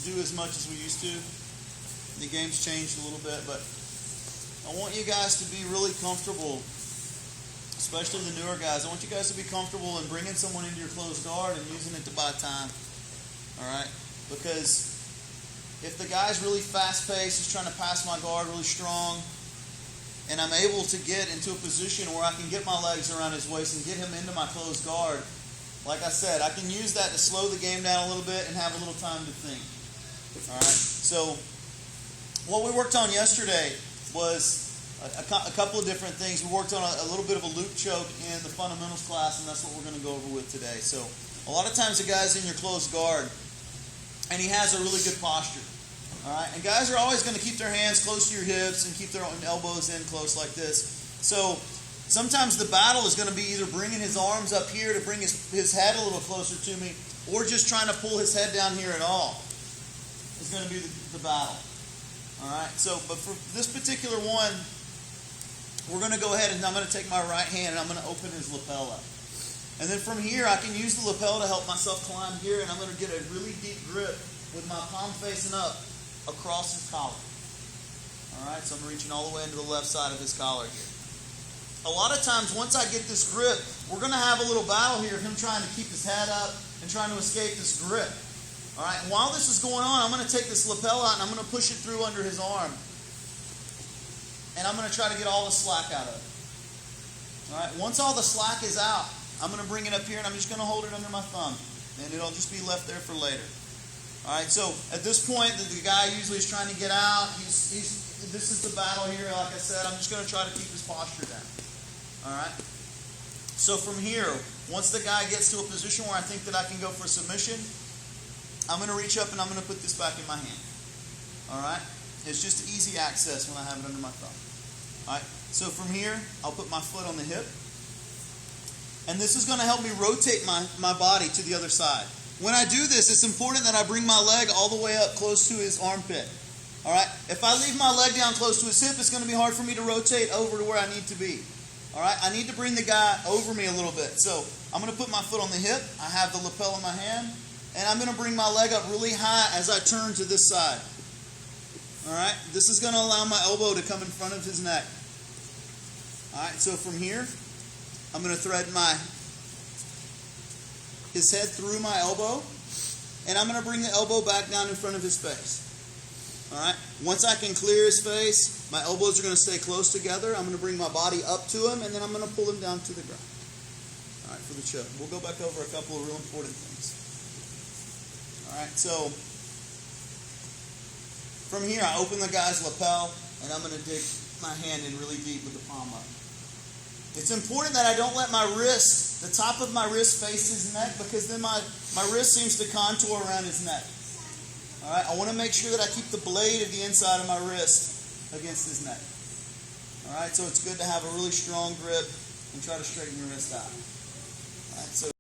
do as much as we used to. The game's changed a little bit, but I want you guys to be really comfortable, especially the newer guys. I want you guys to be comfortable in bringing someone into your closed guard and using it to buy time. All right? Because if the guy's really fast-paced, he's trying to pass my guard really strong, and I'm able to get into a position where I can get my legs around his waist and get him into my closed guard, like I said, I can use that to slow the game down a little bit and have a little time to think. All right? So what we worked on yesterday was a couple of different things. We worked on a little bit of a loop choke in the fundamentals class, and that's what we're going to go over with today. So a lot of times the guy's in your closed guard, and he has a really good posture. All right? And guys are always going to keep their hands close to your hips and keep their elbows in close like this. So sometimes the battle is going to be either bringing his arms up here to bring his head a little closer to me, or just trying to pull his head down here at all is going to be the battle. All right? So, but for this particular one, we're going to go ahead and I'm going to take my right hand and I'm going to open his lapel up. And then from here, I can use the lapel to help myself climb here, and I'm going to get a really deep grip with my palm facing up across his collar. All right? So I'm reaching all the way into the left side of his collar here. A lot of times, once I get this grip, we're going to have a little battle here of him trying to keep his head up and trying to escape this grip. All right? And while this is going on, I'm going to take this lapel out and I'm going to push it through under his arm. And I'm going to try to get all the slack out of it. All right? Once all the slack is out, I'm going to bring it up here and I'm just going to hold it under my thumb. And it'll just be left there for later. All right? So at this point, the guy usually is trying to get out. This is the battle here. Like I said, I'm just going to try to keep his posture down. All right? So from here, once the guy gets to a position where I think that I can go for submission, I'm going to reach up and I'm going to put this back in my hand. All right? It's just easy access when I have it under my thumb. All right? So from here, I'll put my foot on the hip. And this is going to help me rotate my body to the other side. When I do this, it's important that I bring my leg all the way up close to his armpit. All right? If I leave my leg down close to his hip, it's going to be hard for me to rotate over to where I need to be. All right? I need to bring the guy over me a little bit. So I'm going to put my foot on the hip. I have the lapel in my hand. And I'm going to bring my leg up really high as I turn to this side. All right? This is going to allow my elbow to come in front of his neck. All right? So from here, I'm going to thread his head through my elbow. And I'm going to bring the elbow back down in front of his face. All right? Once I can clear his face, my elbows are going to stay close together. I'm going to bring my body up to him, and then I'm going to pull him down to the ground. All right, for the choke. We'll go back over a couple of real important things. All right, so from here, I open the guy's lapel, and I'm going to dig my hand in really deep with the palm up. It's important that I don't let my wrist, the top of my wrist, face his neck, because then my wrist seems to contour around his neck. All right, I want to make sure that I keep the blade of the inside of my wrist against his neck. All right, so it's good to have a really strong grip and try to straighten your wrist out. All right, so